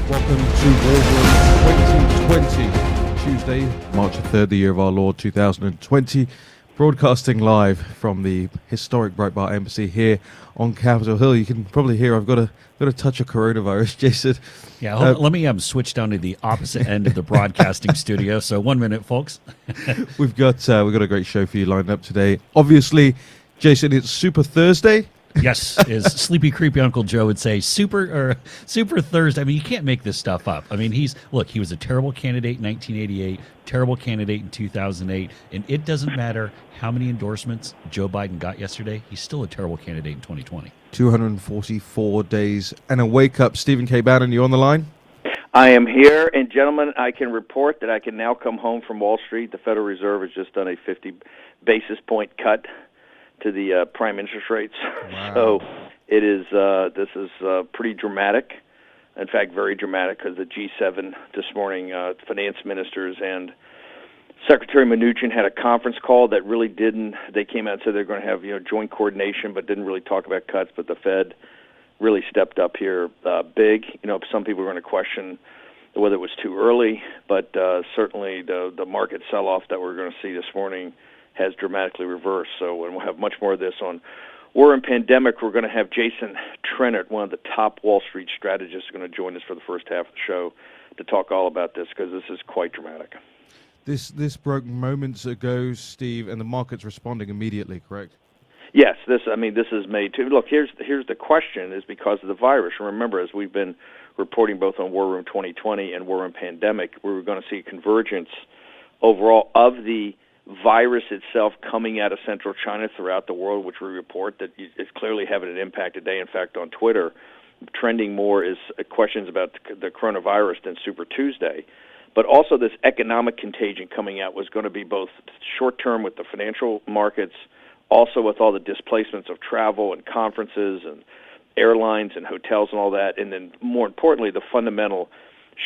Welcome to War Room 2020, Tuesday, March 3rd, the year of our Lord 2020, broadcasting live from the historic Breitbart Embassy here on Capitol Hill. You can probably hear I've got a touch of coronavirus, Jason. Yeah, let me switch down to the opposite end of the broadcasting studio. So 1 minute, folks. We've got a great show for you lined up today. Obviously, Jason, it's Super Thursday. Yes, as sleepy, creepy Uncle Joe would say, Super Thursday. I mean, you can't make this stuff up. I mean, he was a terrible candidate in 1988, terrible candidate in 2008, and it doesn't matter how many endorsements Joe Biden got yesterday, he's still a terrible candidate in 2020. 244 days and a wake-up. Stephen K. Bannon, you on the line? I am here, and gentlemen, I can report that I can now come home from Wall Street. The Federal Reserve has just done a 50 basis point cut to the prime interest rates. Wow. So it is. This is pretty dramatic. In fact, very dramatic, because the G7 this morning, finance ministers and Secretary Mnuchin had a conference call that really didn't. They came out and said they're going to have joint coordination, but didn't really talk about cuts. But the Fed really stepped up here big. Some people are going to question whether it was too early, but certainly the market sell-off that we're going to see this morning has dramatically reversed. So, and we'll have much more of this on war and pandemic. We're going to have Jason Trennert, one of the top Wall Street strategists, going to join us for the first half of the show to talk all about this, because this is quite dramatic. This broke moments ago, Steve, and the market's responding immediately, correct? Yes, this is made to look. Here's the question: is because of the virus. And remember, as we've been reporting both on War Room 2020 and War Room Pandemic, we were going to see convergence overall of the virus itself coming out of central China throughout the world, which we report that is clearly having an impact today. In fact, on Twitter, trending more is questions about the coronavirus than Super Tuesday. But also this economic contagion coming out was going to be both short-term with the financial markets, also with all the displacements of travel and conferences and airlines and hotels and all that, and then more importantly, the fundamental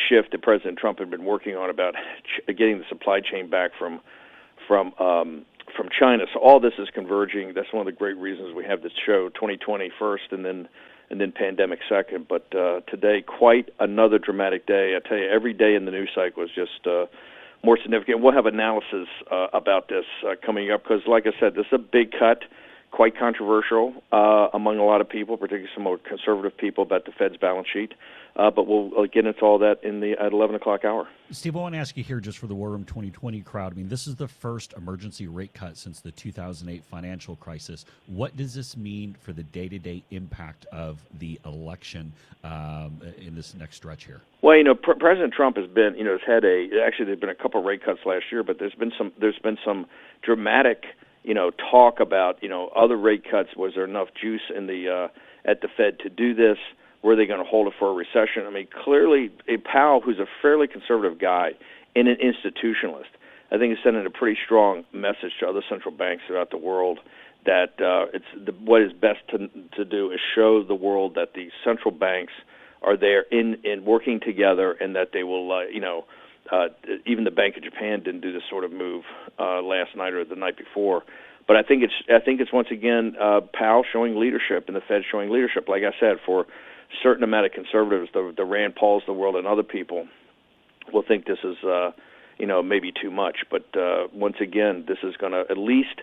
shift that President Trump had been working on about getting the supply chain back from China. So all this is converging. That's one of the great reasons we have this show, 2020 first and then pandemic second. But today, quite another dramatic day. I tell you, every day in the news cycle is just more significant. We'll have analysis about this coming up, because, like I said, this is a big cut, quite controversial among a lot of people, particularly some more conservative people, about the Fed's balance sheet. But we'll get into all that at 11 o'clock hour. Steve, I want to ask you here, just for the War Room 2020 crowd. I mean, this is the first emergency rate cut since the 2008 financial crisis. What does this mean for the day-to-day impact of the election in this next stretch here? Well, President Trump has been, has had actually there's been a couple of rate cuts last year, but there's been some dramatic, talk about, other rate cuts. Was there enough juice in the at the Fed to do this? Were they going to hold it for a recession? I mean, clearly, Powell, who's a fairly conservative guy and an institutionalist, I think is sending a pretty strong message to other central banks throughout the world that what is best to do is show the world that the central banks are there in working together, and that they will, even the Bank of Japan didn't do this sort of move last night or the night before. But I think it's once again Powell showing leadership and the Fed showing leadership. Like I said, for certain amount of conservatives, the Rand Pauls of the world and other people will think this is, maybe too much. But once again, this is going to at least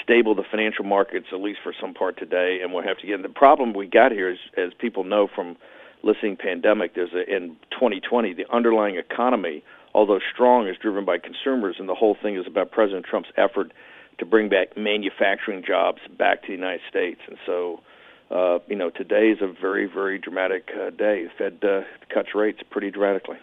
stable the financial markets, at least for some part today. And we'll have to get. The problem we got here is, as people know from listening pandemic, in 2020, the underlying economy, although strong, is driven by consumers, and the whole thing is about President Trump's effort to bring back manufacturing jobs back to the United States. And so, today is a very, very dramatic day. The Fed cuts rates pretty dramatically.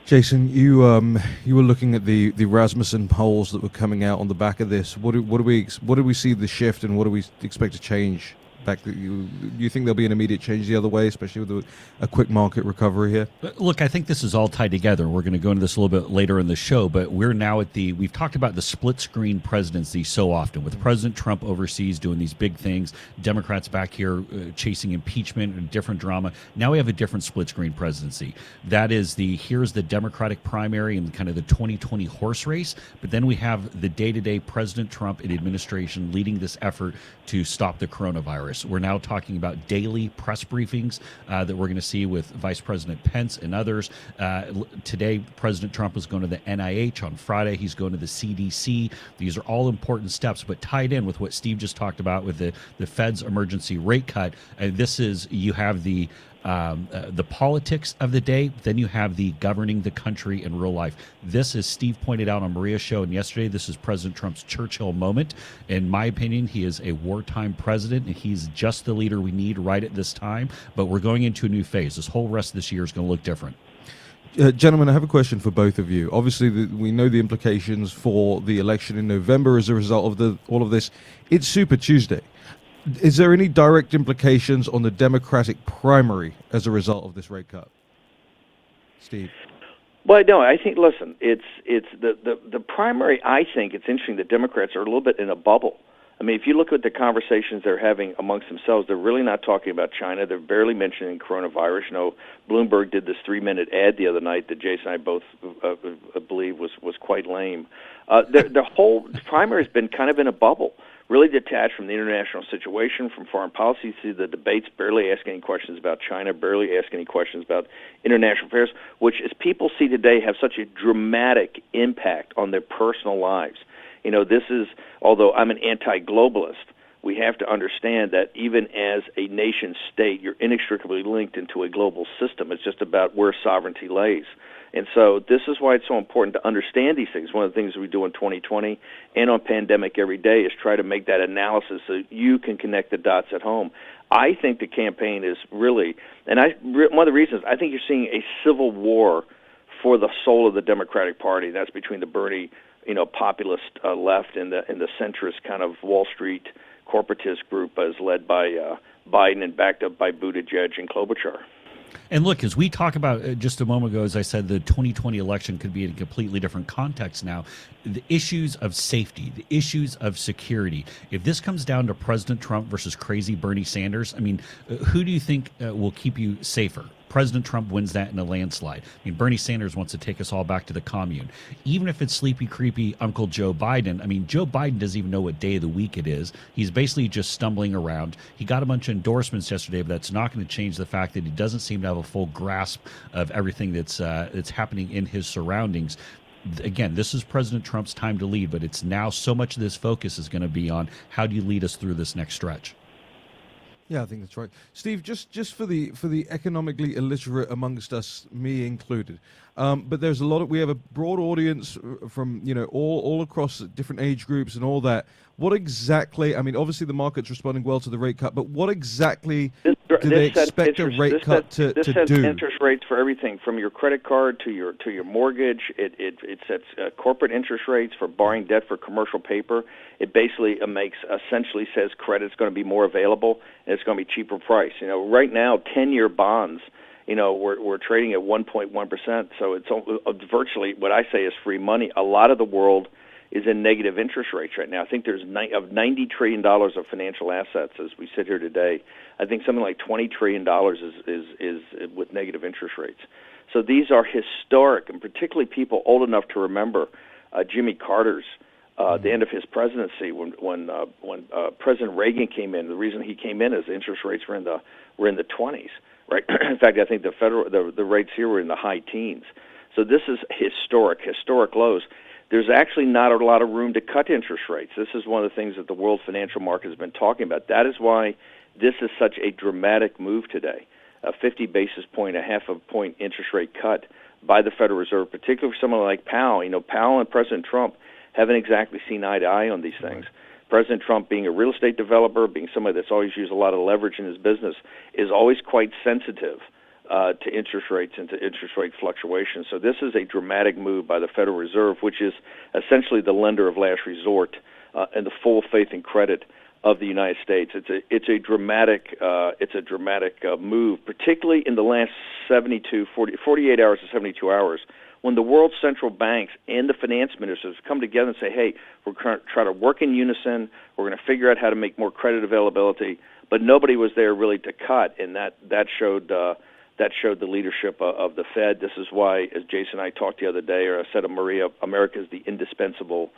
Jason, you were looking at the Rasmussen polls that were coming out on the back of this. What do we see the shift, and what do we expect to change? Do you think there'll be an immediate change the other way, especially with a quick market recovery here? Look, I think this is all tied together. We're going to go into this a little bit later in the show, but we're now we've talked about the split screen presidency so often, with President Trump overseas doing these big things, Democrats back here chasing impeachment and different drama. Now we have a different split screen presidency. That is here's the Democratic primary and kind of the 2020 horse race, but then we have the day-to-day President Trump and administration leading this effort to stop the coronavirus. coronavirus. We're now talking about daily press briefings that we're going to see with Vice President Pence and others. Today, President Trump is going to the NIH. On Friday, he's going to the CDC. These are all important steps, but tied in with what Steve just talked about with the Fed's emergency rate cut. You have the politics of the day, then you have the governing the country in real life. This, as Steve pointed out on Maria's show and yesterday, this is President Trump's Churchill moment. In my opinion, he is a wartime president, and he's just the leader we need right at this time. But we're going into a new phase. This whole rest of this year is going to look different. Gentlemen, I have a question for both of you. Obviously, we know the implications for the election in November as a result of all of this. It's Super Tuesday. Is there any direct implications on the Democratic primary as a result of this rate cut? Steve? Well, no, I think, listen, it's the primary. I think it's interesting that Democrats are a little bit in a bubble. I mean, if you look at the conversations they're having amongst themselves, they're really not talking about China. They're barely mentioning coronavirus. You know, Bloomberg did this 3-minute ad the other night that Jason and I both believe was quite lame. The whole primary has been kind of in a bubble, really detached from the international situation, from foreign policy. See the debates, barely ask any questions about China, barely ask any questions about international affairs, which, as people see today, have such a dramatic impact on their personal lives. You know, this is, although I'm an anti-globalist, we have to understand that even as a nation state, you're inextricably linked into a global system. It's just about where sovereignty lays. And so this is why it's so important to understand these things. One of the things we do in 2020 and on Pandemic Every Day is try to make that analysis so you can connect the dots at home. I think the campaign is really, and one of the reasons, I think you're seeing a civil war for the soul of the Democratic Party. That's between the Bernie, populist left and the centrist kind of Wall Street corporatist group as led by Biden and backed up by Buttigieg and Klobuchar. And look, as we talk about just a moment ago, as I said, the 2020 election could be in a completely different context now. The issues of safety, the issues of security. If this comes down to President Trump versus crazy Bernie Sanders, I mean, who do you think will keep you safer? President Trump wins that in a landslide. I mean, Bernie Sanders wants to take us all back to the commune. Even if it's sleepy, creepy Uncle Joe Biden, I mean, Joe Biden doesn't even know what day of the week it is. He's basically just stumbling around. He got a bunch of endorsements yesterday, but that's not going to change the fact that he doesn't seem to have a full grasp of everything that's happening in his surroundings. Again, this is President Trump's time to lead, but it's now so much of this focus is going to be on how do you lead us through this next stretch. Yeah, I think that's right, Steve. Just for the economically illiterate amongst us, me included. But there's we have a broad audience from all across different age groups and all that. What exactly? I mean, obviously the market's responding well to the rate cut, but what exactly do they expect a rate cut to do? This sets interest rates for everything from your credit card to your mortgage. It sets corporate interest rates for borrowing debt for commercial paper. It basically essentially says credit's going to be more available and it's going to be cheaper price. Right now 10-year bonds, we're trading at 1.1%, so it's virtually what I say is free money. A lot of the world is in negative interest rates right now. I think there's of $90 trillion of financial assets as we sit here today. I think something like $20 trillion is with negative interest rates. So these are historic, and particularly people old enough to remember Jimmy Carter's the end of his presidency when President Reagan came in. The reason he came in is interest rates were in the 20s, right? In fact, I think the rates here were in the high teens. So this is historic lows. There's actually not a lot of room to cut interest rates. This is one of the things that the world financial market has been talking about. That is why this is such a dramatic move today. A 50 basis point, a half a point interest rate cut by the Federal Reserve, particularly for someone like Powell. Powell and President Trump haven't exactly seen eye to eye on these things. President Trump, being a real estate developer, being somebody that's always used a lot of leverage in his business, is always quite sensitive to interest rates and to interest rate fluctuations. So this is a dramatic move by the Federal Reserve, which is essentially the lender of last resort and the full faith and credit of the United States. It's a dramatic move, particularly in the last 48 hours to 72 hours, when the world's central banks and the finance ministers come together and say, hey, we're going to try to work in unison, we're going to figure out how to make more credit availability, but nobody was there really to cut, and that showed the leadership of the Fed. This is why, as Jason and I talked the other day, or I said to Maria, America is the indispensable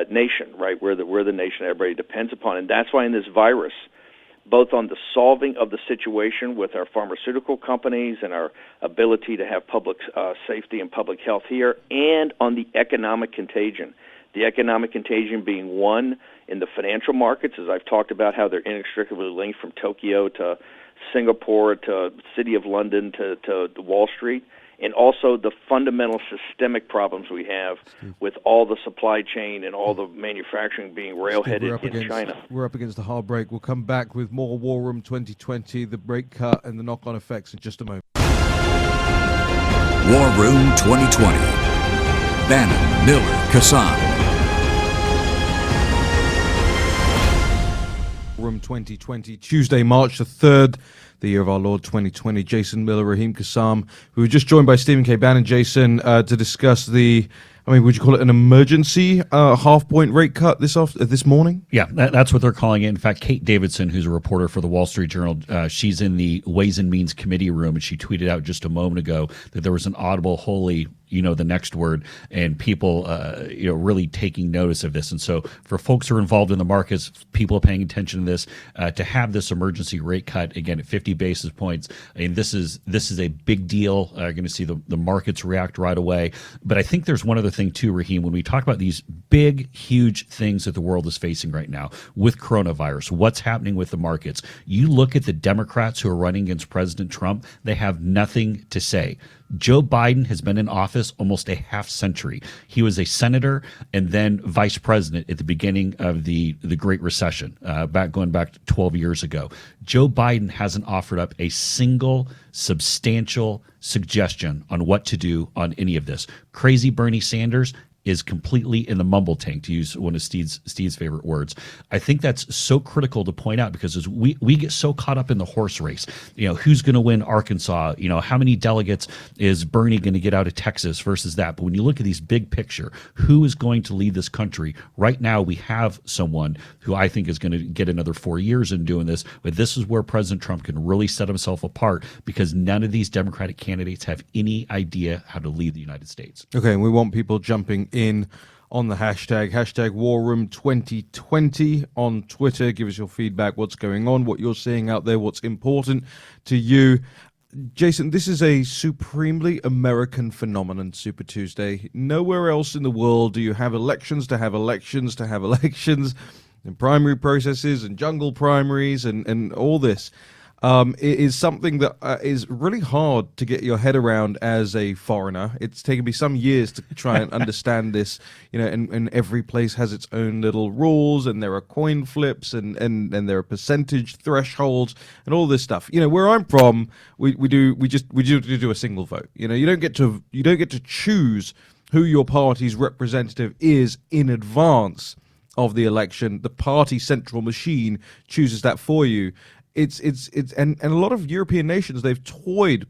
nation, right? We're the nation everybody depends upon, and that's why in this virus, both on the solving of the situation with our pharmaceutical companies and our ability to have public safety and public health here, and on the economic contagion. The economic contagion being one in the financial markets, as I've talked about how they're inextricably linked from Tokyo to Singapore to City of London to Wall Street, and also the fundamental systemic problems we have with all the supply chain and all the manufacturing being railheaded in China. We're up against the hard break. We'll come back with more War Room 2020, the rate cut, and the knock-on effects in just a moment. War Room 2020. Bannon, Miller, Kassan. Room 2020, Tuesday, March the 3rd, the year of our Lord 2020. Jason Miller, Raheem Kassam, who were just joined by Stephen K. Bannon. Jason, to discuss would you call it an emergency half-point rate cut this morning? Yeah, that's what they're calling it. In fact, Kate Davidson, who's a reporter for the Wall Street Journal, she's in the Ways and Means Committee room, and she tweeted out just a moment ago that there was an audible holy, the next word, and people, really taking notice of this. And so for folks who are involved in the markets, people paying attention to this, to have this emergency rate cut, again, at 50 basis points, this is a big deal. You're going to see the markets react right away. But I think there's one other thing too, Raheem, when we talk about these big, huge things that the world is facing right now with coronavirus, what's happening with the markets, you look at the Democrats who are running against President Trump, they have nothing to say. Joe Biden has been in office almost a half century. He was a senator and then vice president at the beginning of the Great Recession, going back 12 years ago. Joe Biden hasn't offered up a single substantial suggestion on what to do on any of this. Crazy Bernie Sanders is completely in the mumble tank, to use one of Steve's favorite words. I think that's so critical to point out, because as we get so caught up in the horse race, who's going to win Arkansas, how many delegates is Bernie going to get out of Texas versus that. But when you look at these big picture, who is going to lead this country? Right now, we have someone who I think is going to get another 4 years in doing this, but this is where President Trump can really set himself apart, because none of these Democratic candidates have any idea how to lead the United States. Okay, and we want people jumping in on the hashtag War Room 2020 on Twitter. Give us your feedback, what's going on, what you're seeing out there, what's important to you. Jason, this is a supremely American phenomenon, Super Tuesday. Nowhere else in the world do you have elections to have elections to have elections, and primary processes and jungle primaries and all this. It is something that is really hard to get your head around as a foreigner. It's taken me some years to try and understand this, and every place has its own little rules, and there are coin flips, and there are percentage thresholds and all this stuff. Where I'm from, we just do a single vote. You don't get to choose who your party's representative is in advance of the election. The party central machine chooses that for you. And a lot of European nations, they've toyed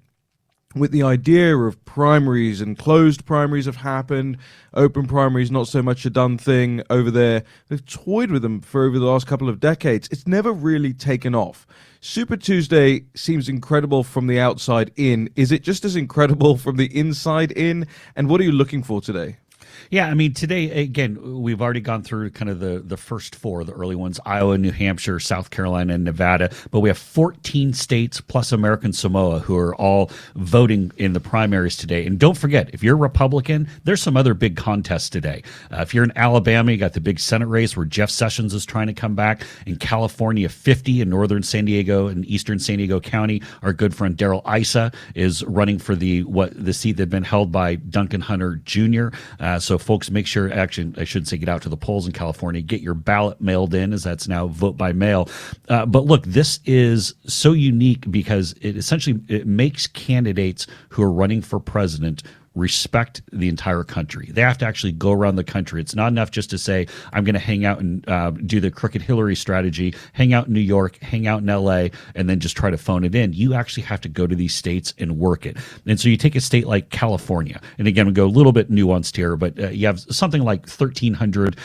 with the idea of primaries, and closed primaries have happened. Open primaries, not so much a done thing over there. They've toyed with them for over the last couple of decades. It's never really taken off. Super Tuesday seems incredible from the outside in. Is it just as incredible from the inside in? And what are you looking for today? Yeah, today, again, we've already gone through kind of the first four, the early ones: Iowa, New Hampshire, South Carolina, and Nevada. But we have 14 states plus American Samoa who are all voting in the primaries today. And don't forget, if you're a Republican, there's some other big contests today. If you're in Alabama, you got the big Senate race where Jeff Sessions is trying to come back. In California, 50 in northern San Diego and eastern San Diego County. Our good friend Darrell Issa is running for the seat that had been held by Duncan Hunter Jr. So folks, make sure, actually, I should say, get out to the polls in California, get your ballot mailed in, as that's now vote by mail. But look, this is so unique because it makes candidates who are running for president respect the entire country. They have to actually go around the country. It's not enough just to say, I'm going to hang out and do the Crooked Hillary strategy, hang out in New York, hang out in LA, and then just try to phone it in. You actually have to go to these states and work it. And so you take a state like California, and again, we go a little bit nuanced here, but you have something like 1,300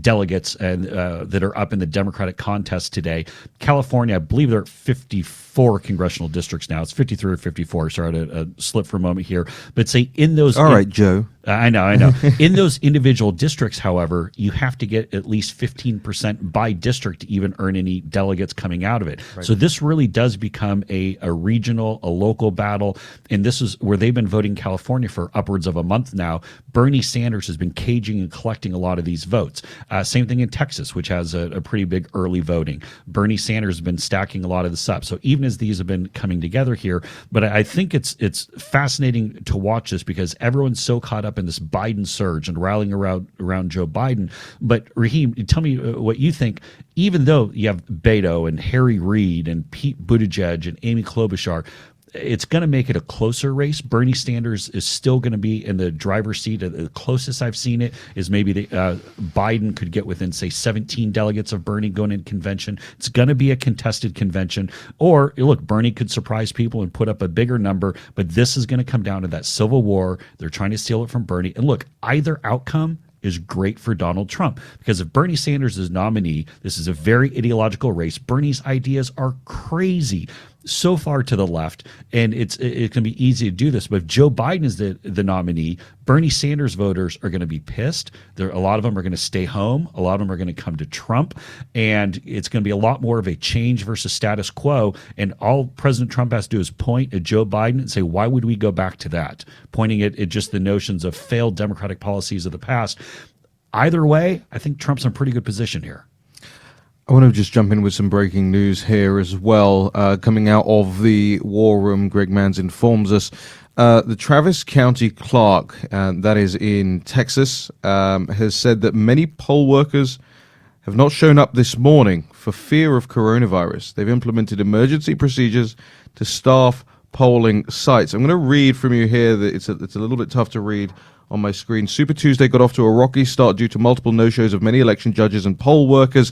delegates that are up in the Democratic contest today. California, I believe they're at 54 congressional districts now. It's 53 or 54. Sorry to slip for a moment here. But say in those... All right, Joe. I know. In those individual districts, however, you have to get at least 15% by district to even earn any delegates coming out of it. Right. So this really does become a regional, a local battle. And this is where they've been voting California for upwards of a month now. Bernie Sanders has been caging and collecting a lot of these votes. Same thing in Texas, which has a pretty big early voting. Bernie Sanders has been stacking a lot of this up. So even as these have been coming together here, but I think it's fascinating to watch this because everyone's so caught up in this Biden surge and rallying around Joe Biden. But Raheem, tell me what you think. Even though you have Beto and Harry Reid and Pete Buttigieg and Amy Klobuchar, it's going to make it a closer race. Bernie Sanders is still going to be in the driver's seat. The closest I've seen it is maybe Biden could get within, say, 17 delegates of Bernie going in convention. It's going to be a contested convention. Or, look, Bernie could surprise people and put up a bigger number, but this is going to come down to that civil war. They're trying to steal it from Bernie. And look, either outcome is great for Donald Trump because if Bernie Sanders is nominee, this is a very ideological race. Bernie's ideas are crazy, so far to the left, and it can be easy to do this. But if Joe Biden is the nominee, Bernie Sanders voters are going to be pissed. A lot of them are going to stay home. A lot of them are going to come to Trump, and it's going to be a lot more of a change versus status quo. And all President Trump has to do is point at Joe Biden and say, why would we go back to that? Pointing at just the notions of failed Democratic policies of the past. Either way, I think Trump's in a pretty good position here. I want to just jump in with some breaking news here as well. Coming out of the war room, Greg Manns informs us the Travis County clerk, that is in Texas, has said that many poll workers have not shown up this morning for fear of coronavirus. They've implemented emergency procedures to staff polling sites. I'm going to read from you here. That it's a little bit tough to read on my screen. Super Tuesday got off to a rocky start due to multiple no-shows of many election judges and poll workers.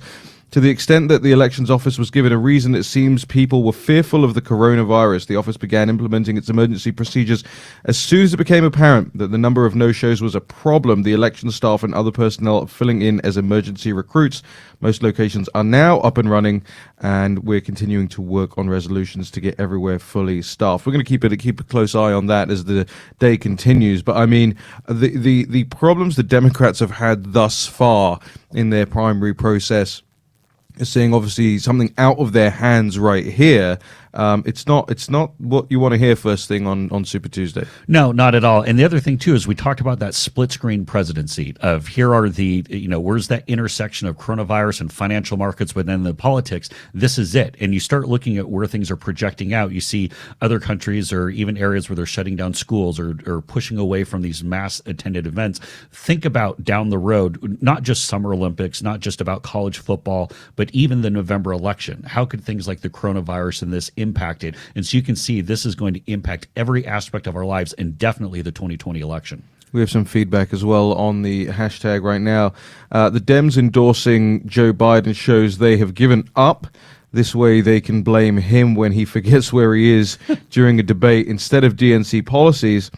To the extent that the elections office was given a reason, it seems people were fearful of the coronavirus. The office began implementing its emergency procedures as soon as it became apparent that the number of no-shows was a problem. The election staff and other personnel are filling in as emergency recruits. Most locations are now up and running, and we're continuing to work on resolutions to get everywhere fully staffed. We're going to keep a close eye on that as the day continues. But I mean, the problems the Democrats have had thus far in their primary process, seeing obviously something out of their hands right here. It's not what you want to hear first thing on Super Tuesday. No, not at all. And the other thing too is we talked about that split screen presidency of here are the, where's that intersection of coronavirus and financial markets, but then the politics. This is it. And you start looking at where things are projecting out. You see other countries or even areas where they're shutting down schools or pushing away from these mass attended events. Think about down the road, not just Summer Olympics, not just about college football, but even the November election. How could things like the coronavirus and this impacted? And so you can see this is going to impact every aspect of our lives and definitely the 2020 election. We have some feedback as well on the hashtag right now. The Dems endorsing Joe Biden shows they have given up. This way they can blame him when he forgets where he is during a debate instead of DNC policies.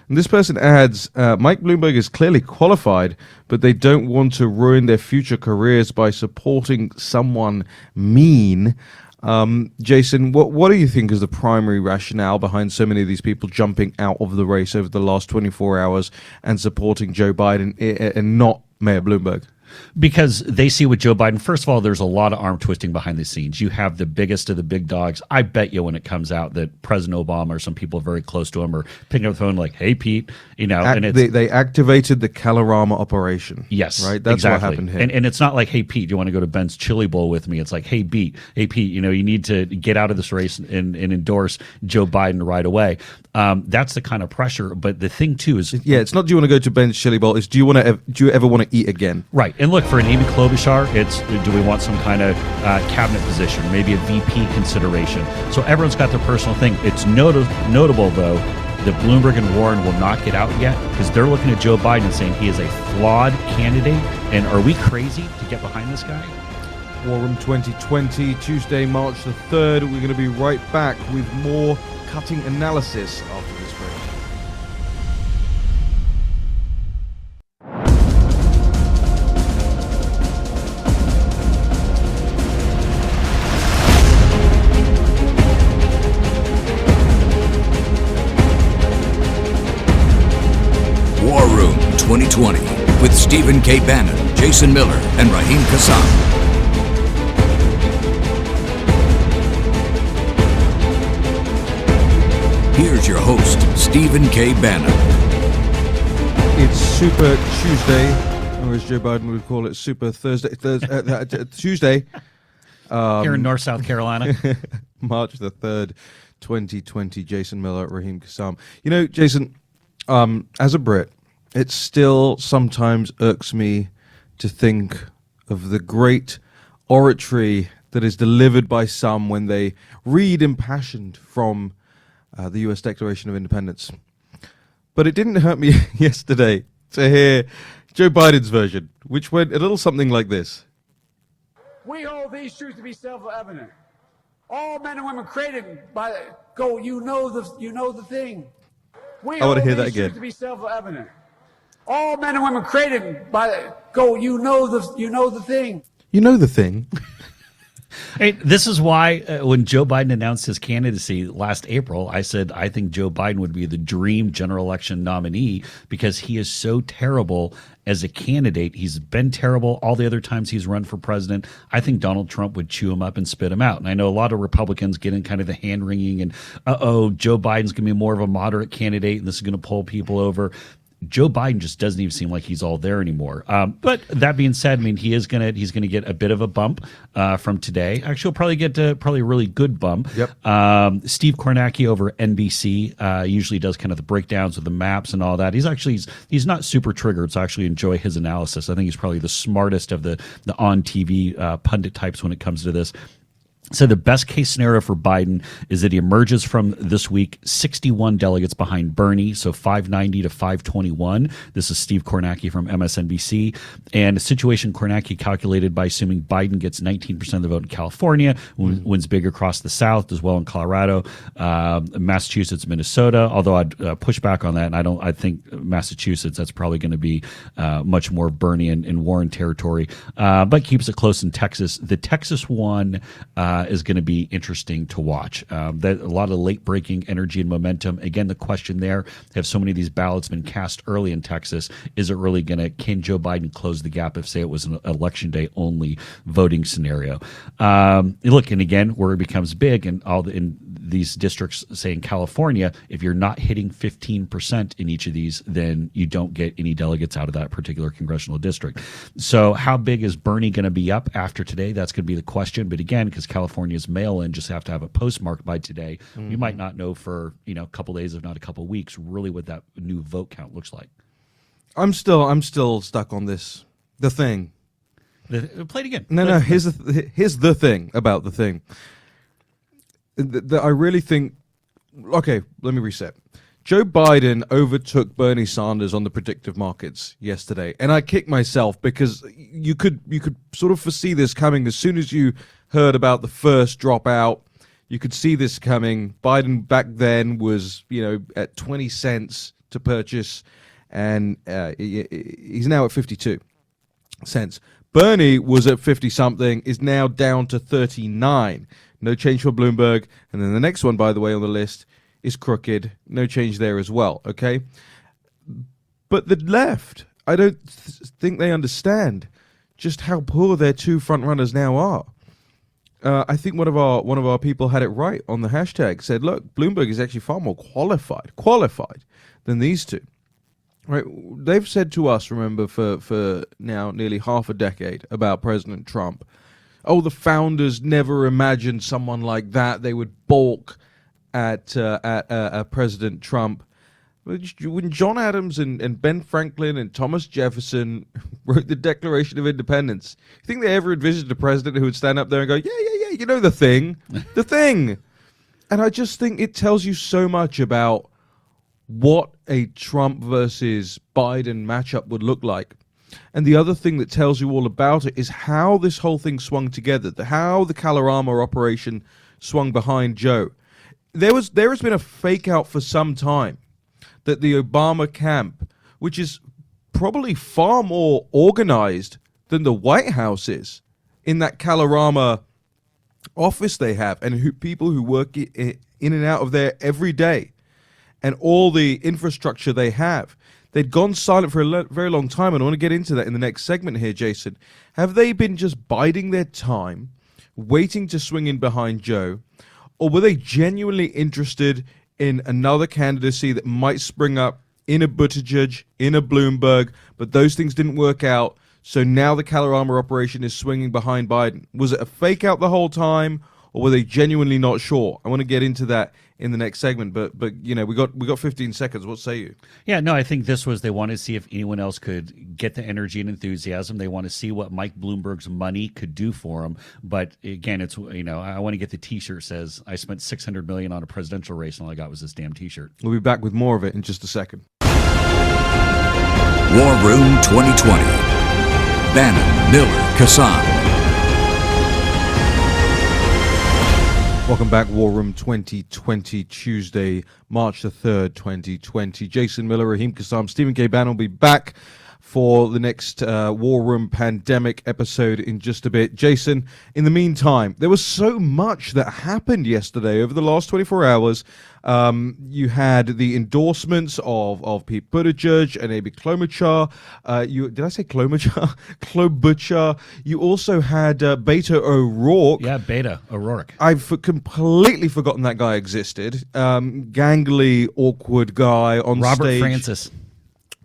And this person adds, Mike Bloomberg is clearly qualified, but they don't want to ruin their future careers by supporting someone mean. Jason, what do you think is the primary rationale behind so many of these people jumping out of the race over the last 24 hours and supporting Joe Biden and not Mayor Bloomberg? Because they see with Joe Biden, first of all, there's a lot of arm twisting behind the scenes. You have the biggest of the big dogs. I bet you when it comes out that President Obama or some people very close to him are picking up the phone like, hey, Pete, and they activated the Kalorama operation. Yes, right. That's exactly. What happened here. And it's not like, hey, Pete, do you want to go to Ben's Chili Bowl with me? It's like, hey, Pete, you need to get out of this race and endorse Joe Biden right away. That's the kind of pressure. But the thing too is, it's not do you want to go to Ben's Chili Bowl? It's do you ever want to eat again? Right. And look, for an Amy Klobuchar, it's do we want some kind of cabinet position, maybe a VP consideration? So everyone's got their personal thing. It's notable, though, that Bloomberg and Warren will not get out yet because they're looking at Joe Biden and saying he is a flawed candidate. And are we crazy to get behind this guy? War Room 2020, Tuesday, March the 3rd. We're going to be right back with more cutting analysis after this break. War Room. 2020 with Stephen K. Bannon, Jason Miller, and Raheem Kassam. Here's your host, Stephen K. Bannon. It's Super Tuesday, or as Joe Biden would call it, Super Thursday. Tuesday. Here in North South Carolina. March the 3rd, 2020. Jason Miller, Raheem Kassam. You know, Jason, as a Brit, it still sometimes irks me to think of the great oratory that is delivered by some when they read impassioned from the U.S. Declaration of Independence. But it didn't hurt me yesterday to hear Joe Biden's version, which went a little something like this. We hold these truths to be self-evident. All men and women created by go. You know the thing. I want to hear that again. To be self-evident. All men and women created by go. You know the thing. You know the thing. Hey, this is why when Joe Biden announced his candidacy last April, I said I think Joe Biden would be the dream general election nominee because he is so terrible as a candidate. He's been terrible all the other times he's run for president. I think Donald Trump would chew him up and spit him out. And I know a lot of Republicans get in kind of the hand-wringing and, Joe Biden's going to be more of a moderate candidate and this is going to pull people over. Joe Biden just doesn't even seem like he's all there anymore. But that being said, I mean, he's gonna get a bit of a bump from today. Actually, he'll probably get a really good bump. Yep. Steve Kornacki over NBC usually does kind of the breakdowns of the maps and all that. He's not super triggered, so I actually enjoy his analysis. I think he's probably the smartest of the on TV pundit types when it comes to this. So the best case scenario for Biden is that he emerges from this week 61 delegates behind Bernie, so 590 to 521. This is Steve Kornacki from MSNBC. And a situation Kornacki calculated by assuming Biden gets 19% of the vote in California, wins big across the South as well in Colorado, Massachusetts, Minnesota, although I'd push back on that. And I think Massachusetts, that's probably going to be much more Bernie and Warren territory, but keeps it close in Texas. The Texas one is going to be interesting to watch. A lot of late breaking energy and momentum. Again, the question there, have so many of these ballots been cast early in Texas? Is it really can Joe Biden close the gap if, say, it was an election day only voting scenario? Look, and again, where it becomes big and in these districts, say in California, if you're not hitting 15% in each of these, then you don't get any delegates out of that particular congressional district. So how big is Bernie going to be up after today? That's going to be the question. But again, because California's mail-in just have to have a postmark by today, we might not know for a couple days, if not a couple weeks, really what that new vote count looks like. I'm still stuck on this. The thing. Play it again. No. Here's the thing about the thing. I really think. Okay, let me reset. Joe Biden overtook Bernie Sanders on the predictive markets yesterday, and I kicked myself because you could sort of foresee this coming as soon as you heard about the first dropout. You could see this coming. Biden back then was, at 20 cents to purchase, and he's now at 52 cents. Bernie was at 50-something, is now down to 39. No change for Bloomberg. And then the next one, by the way, on the list is Crooked. No change there as well, okay? But the left, I don't think they understand just how poor their two frontrunners now are. I think one of our people had it right on the hashtag, said, look, Bloomberg is actually far more qualified than these two. Right? They've said to us, remember, for now nearly half a decade about President Trump, the founders never imagined someone like that. They would balk at President Trump. When John Adams and Ben Franklin and Thomas Jefferson wrote the Declaration of Independence, you think they ever envisioned a president who would stand up there and go, yeah, the thing, the thing. And I just think it tells you so much about what a Trump versus Biden matchup would look like. And the other thing that tells you all about it is how this whole thing swung together, how the Kalorama operation swung behind Joe. There has been a fake out for some time that the Obama camp, which is probably far more organized than the White House is, in that Kalorama office they have, and people who work in and out of there every day, and all the infrastructure they have, they'd gone silent for a very long time, and I want to get into that in the next segment here, Jason. Have they been just biding their time, waiting to swing in behind Joe, or were they genuinely interested in another candidacy that might spring up in a Buttigieg, in a Bloomberg, but those things didn't work out, so now the Kalorama operation is swinging behind Biden? Was it a fake out the whole time, or were they genuinely not sure? I want to get into that in the next segment, but you know, we got 15 seconds. What say you? Yeah, no, I think this was, they wanted to see if anyone else could get the energy and enthusiasm. They want to see what Mike Bloomberg's money could do for him. But again, it's, you know, I want to get the T-shirt says I spent $600 million on a presidential race, and all I got was this damn T-shirt. We'll be back with more of it in just a second. War Room 2020. Bannon, Miller, Kassan. Welcome back, War Room 2020, Tuesday, March the 3rd, 2020. Jason Miller, Raheem Kassam, Stephen K. Bannon will be back for the next War Room pandemic episode in just a bit. Jason, in the meantime, there was so much that happened yesterday over the last 24 hours. You had the endorsements of Pete Buttigieg and Amy Klobuchar. Did I say Klobuchar? Klobuchar. You also had Beto O'Rourke. Yeah, Beto O'Rourke. I've completely forgotten that guy existed. Gangly, awkward guy on stage.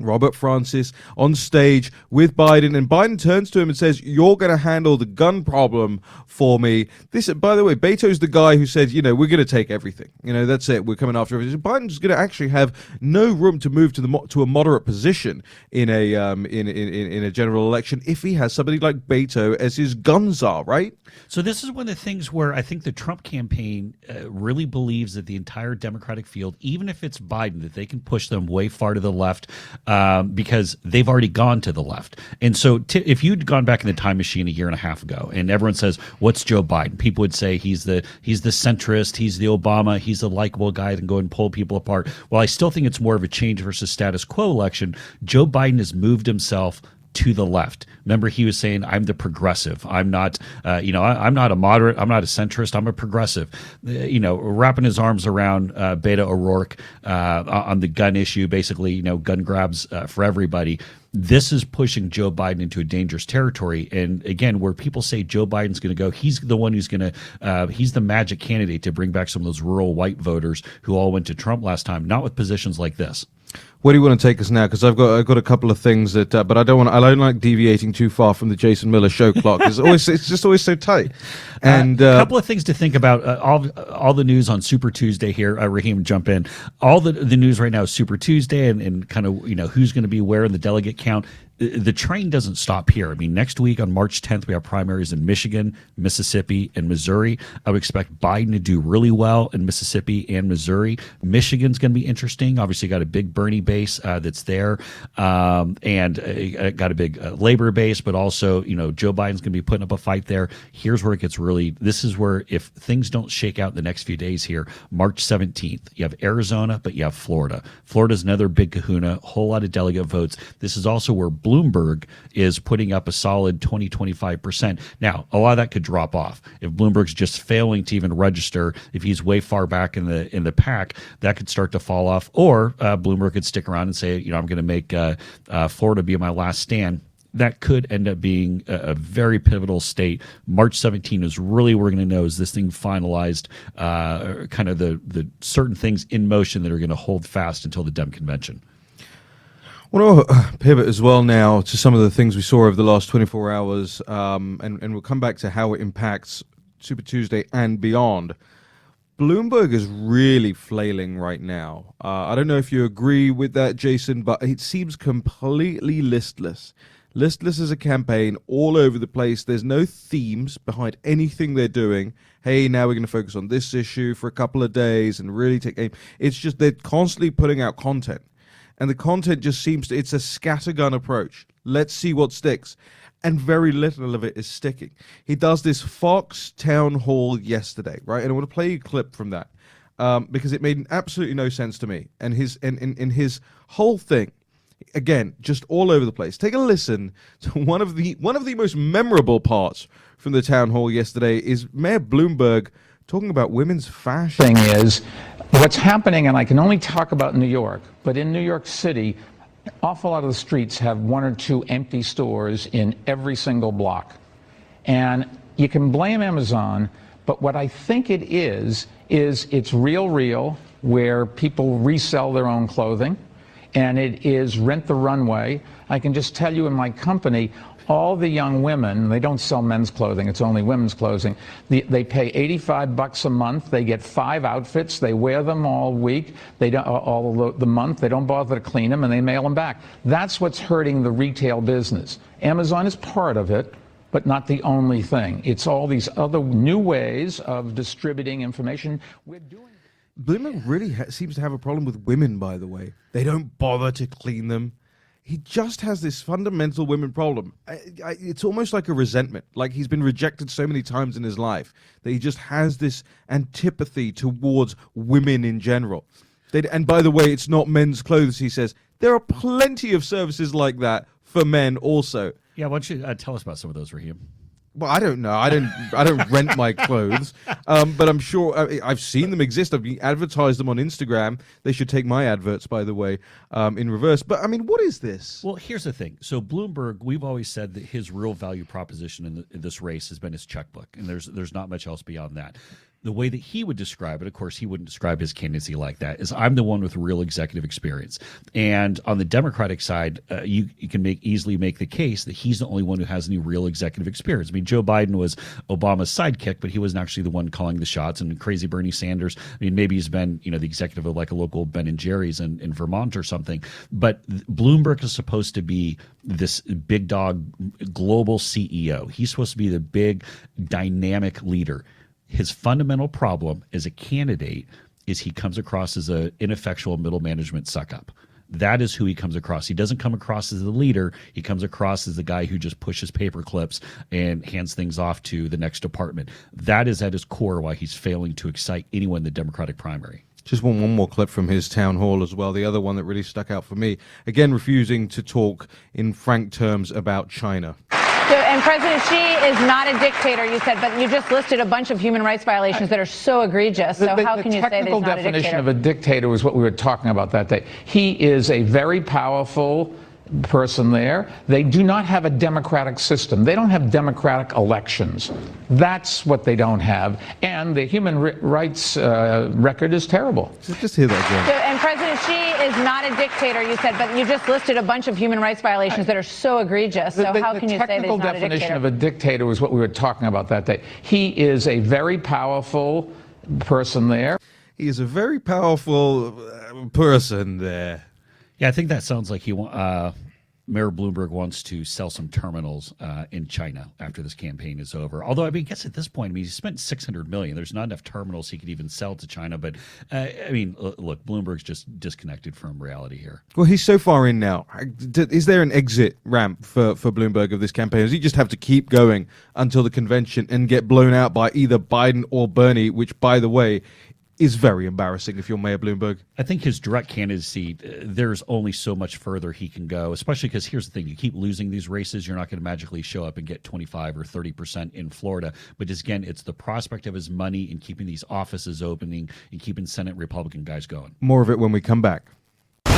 Robert Francis on stage with Biden, and Biden turns to him and says, "You're going to handle the gun problem for me." This, by the way, Beto's the guy who said, "You know, we're going to take everything. You know, that's it. We're coming after everything." Biden's going to actually have no room to move to a moderate position in a general election if he has somebody like Beto as his gun czar, right? So this is one of the things where I think the Trump campaign really believes that the entire Democratic field, even if it's Biden, that they can push them way far to the left. Because they've already gone to the left. And so if you'd gone back in the time machine a year and a half ago, and everyone says, what's Joe Biden? People would say he's the centrist, he's the Obama, he's the likable guy that can go and pull people apart. Well, I still think it's more of a change versus status quo election. Joe Biden has moved himself to the left. Remember, he was saying, I'm the progressive. I'm not, I'm not a moderate. I'm not a centrist. I'm a progressive. Wrapping his arms around Beto O'Rourke on the gun issue, basically, gun grabs for everybody. This is pushing Joe Biden into a dangerous territory. And again, where people say Joe Biden's going to go, he's the one who's going to, he's the magic candidate to bring back some of those rural white voters who all went to Trump last time, not with positions like this. Where do you want to take us now? Because I've got a couple of things that, but I don't like deviating too far from the Jason Miller show clock. It's just always so tight. And a couple of things to think about. All the news on Super Tuesday here. Raheem, jump in. All the news right now is Super Tuesday and kind of who's going to be where in the delegate count. The train doesn't stop here. I mean, next week on March 10th, we have primaries in Michigan, Mississippi, and Missouri. I would expect Biden to do really well in Mississippi and Missouri. Michigan's going to be interesting. Obviously, got a big Bernie base that's there, and got a big labor base, but also, Joe Biden's going to be putting up a fight there. Here's where it gets this is where, if things don't shake out in the next few days here, March 17th, you have Arizona, but you have Florida. Florida's another big kahuna, whole lot of delegate votes. This is also where Bloomberg is putting up a solid 20-25%. Now, a lot of that could drop off. If Bloomberg's just failing to even register, if he's way far back in the pack, that could start to fall off. Or Bloomberg could stick around and say, I'm going to make Florida be my last stand. That could end up being a very pivotal state. March 17 is really where we're going to know, is this thing finalized, kind of the certain things in motion that are going to hold fast until the Dem convention. I want to pivot as well now to some of the things we saw over the last 24 hours, and we'll come back to how it impacts Super Tuesday and beyond. Bloomberg is really flailing right now. I don't know if you agree with that, Jason, but it seems completely listless. Listless as a campaign, all over the place. There's no themes behind anything they're doing. Hey, now we're going to focus on this issue for a couple of days and really take aim. It's just they're constantly putting out content. And the content just seems it's a scattergun approach. Let's see what sticks. And very little of it is sticking. He does this Fox town hall yesterday, right? And I want to play you a clip from that because it made absolutely no sense to me. And his whole thing, again, just all over the place. Take a listen to one of the most memorable parts from the town hall yesterday is Mayor Bloomberg talking about women's fashion. Thing is, what's happening, and I can only talk about New York, but in New York City, awful lot of the streets have one or two empty stores in every single block. And you can blame Amazon, but what I think it is it's Real, where people resell their own clothing, and it is Rent the Runway. I can just tell you in my company, all the young women, they don't sell men's clothing, it's only women's clothing. They pay $85 a month, they get 5 outfits, they wear them all week, they don't, all the month, they don't bother to clean them, and they mail them back. That's what's hurting the retail business. Amazon is part of it, but not the only thing. It's all these other new ways of distributing information. We're doing. Bloomberg really seems to have a problem with women, by the way. They don't bother to clean them. He just has this fundamental women problem. It's almost like a resentment, like he's been rejected so many times in his life that he just has this antipathy towards women in general. And by the way, it's not men's clothes, he says. There are plenty of services like that for men also. Yeah, why don't you tell us about some of those, Raheem? Well, I don't know. I don't rent my clothes, but I'm sure I've seen them exist. I've advertised them on Instagram. They should take my adverts, by the way, in reverse. But I mean, what is this? Well, here's the thing. So Bloomberg, we've always said that his real value proposition in this race has been his checkbook, and there's not much else beyond that. The way that he would describe it, of course, he wouldn't describe his candidacy like that, is I'm the one with real executive experience. And on the Democratic side, you can easily make the case that he's the only one who has any real executive experience. I mean, Joe Biden was Obama's sidekick, but he wasn't actually the one calling the shots. And crazy Bernie Sanders, I mean, maybe he's been, the executive of like a local Ben and Jerry's in Vermont or something. But Bloomberg is supposed to be this big dog global CEO. He's supposed to be the big dynamic leader. His fundamental problem as a candidate is he comes across as an ineffectual middle management suck-up. That is who he comes across. He doesn't come across as a leader. He comes across as the guy who just pushes paper clips and hands things off to the next department. That is at his core why he's failing to excite anyone in the Democratic primary. Just one more clip from his town hall as well. The other one that really stuck out for me. Again, refusing to talk in frank terms about China. So, and President Xi is not a dictator, you said, but you just listed a bunch of human rights violations that are so egregious. So how can you say that he's not a dictator? The technical definition of a dictator was what we were talking about that day. He is a very powerful person there. They do not have a democratic system. They don't have democratic elections. That's what they don't have. And the human rights record is terrible. Just hear that again. So, and President Xi is not a dictator, you said, but you just listed a bunch of human rights violations that are so egregious. So how can you say that he's not a dictator? The technical definition of a dictator was what we were talking about that day. He is a very powerful person there. He is a very powerful person there. Yeah, I think that sounds like Mayor Bloomberg wants to sell some terminals in China after this campaign is over. Although, I mean, I guess at this point, he spent $600 million. There's not enough terminals he could even sell to China. But, look, Bloomberg's just disconnected from reality here. Well, he's so far in now. Is there an exit ramp for Bloomberg of this campaign? Or does he just have to keep going until the convention and get blown out by either Biden or Bernie, which, by the way, is very embarrassing if you're Mayor Bloomberg? I think his direct candidacy, there's only so much further he can go, especially because here's the thing. You keep losing these races, you're not going to magically show up and get 25 or 30% in Florida. But just, again, it's the prospect of his money and keeping these offices opening and keeping Senate Republican guys going. More of it when we come back. War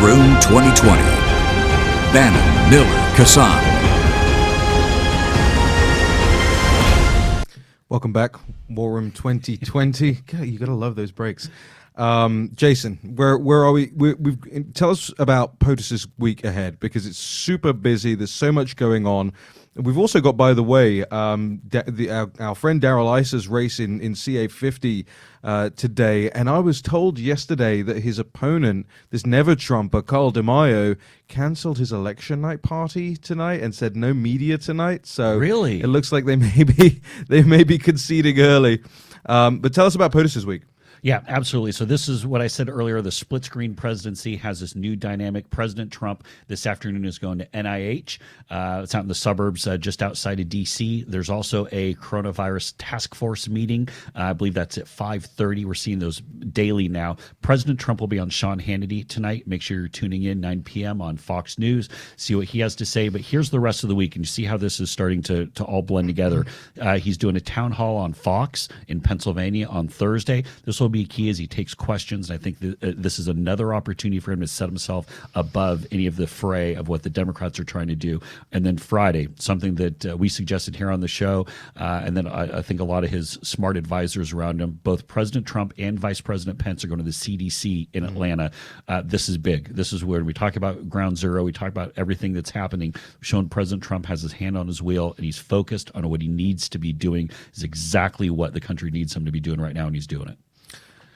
Room 2020. Bannon, Miller, Kassan. Welcome back, War Room 2020. God, you gotta love those breaks. Jason, where are we? Tell us about POTUS's week ahead, because it's super busy. There's so much going on. We've also got, by the way, our friend Daryl Iser's race in CA50 today, and I was told yesterday that his opponent, this never-Trumper, Carl DeMaio, canceled his election night party tonight and said no media tonight. So really, it looks like they may be conceding early. But tell us about POTUS's week. Yeah, absolutely. So this is what I said earlier. The split screen presidency has this new dynamic. President Trump this afternoon is going to NIH. It's out in the suburbs just outside of D.C. There's also a coronavirus task force meeting. I believe that's at 5:30. We're seeing those daily now. President Trump will be on Sean Hannity tonight. Make sure you're tuning in 9 p.m. on Fox News. See what he has to say. But here's the rest of the week, and you see how this is starting to all blend together. He's doing a town hall on Fox in Pennsylvania on Thursday. This will also be key as he takes questions. And I think this is another opportunity for him to set himself above any of the fray of what the Democrats are trying to do. And then Friday, something that we suggested here on the show, and then I think a lot of his smart advisors around him, both President Trump and Vice President Pence are going to the CDC in Atlanta. This is big. This is where we talk about ground zero. We talk about everything that's happening. Showing President Trump has his hand on his wheel and he's focused on what he needs to be doing is exactly what the country needs him to be doing right now, and he's doing it.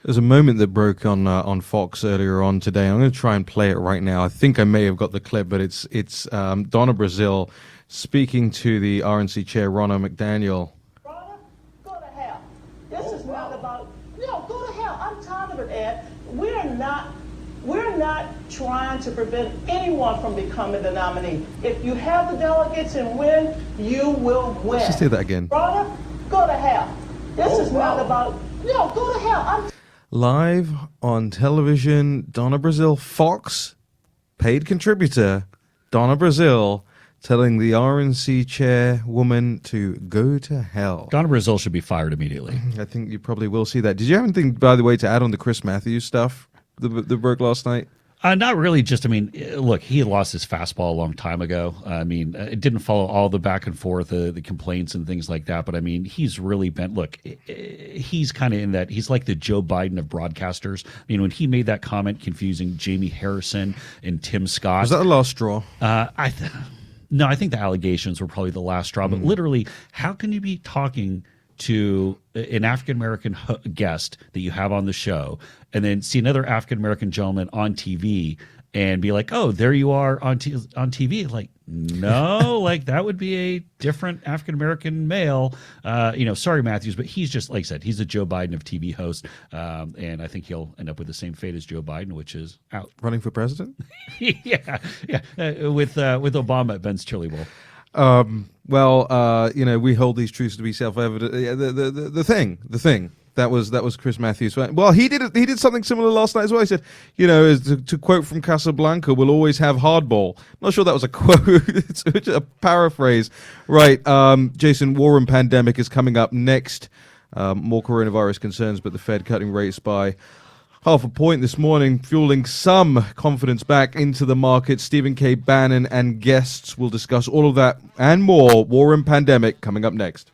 There's a moment that broke on Fox earlier on today. I'm going to try and play it right now. I think I may have got the clip, but it's Donna Brazile speaking to the RNC chair, Ronna McDaniel. Ronna, go to hell. This is not about, go to hell. I'm tired of it, Ed. We're not trying to prevent anyone from becoming the nominee. If you have the delegates and win, you will win. Let's just hear that again. Ronna, go to hell. This is not about, go to hell. Live on television, Donna Brazile, Fox, paid contributor, Donna Brazile, telling the RNC chairwoman to go to hell. Donna Brazile should be fired immediately. I think you probably will see that. Did you have anything, by the way, to add on the Chris Matthews stuff that broke last night? Not really. Look, he had lost his fastball a long time ago. It didn't follow all the back and forth, the complaints and things like that. But he's really been. Look, he's kind of in that. He's like the Joe Biden of broadcasters. When he made that comment confusing Jamie Harrison and Tim Scott, Was that the last straw? No, I think the allegations were probably the last straw. But literally, how can you be talking to an African-American guest that you have on the show and then see another African-American gentleman on TV and be like, oh, there you are on TV? Like, no, like that would be a different African-American male. Sorry, Matthews, but he's just, like I said, he's a Joe Biden of TV host. And I think he'll end up with the same fate as Joe Biden, which is out. Running for president? yeah. With Obama at Ben's Chili Bowl. We hold these truths to be self-evident. The thing that was Chris Matthews. Well, he did something similar last night as well. He said, to quote from Casablanca, "We'll always have hardball." Not sure that was a quote. It's a paraphrase, right? Jason, war and pandemic is coming up next. More coronavirus concerns, but the Fed cutting rates by 0.5 point this morning, fueling some confidence back into the market. Stephen K. Bannon and guests will discuss all of that and more. War and pandemic coming up next.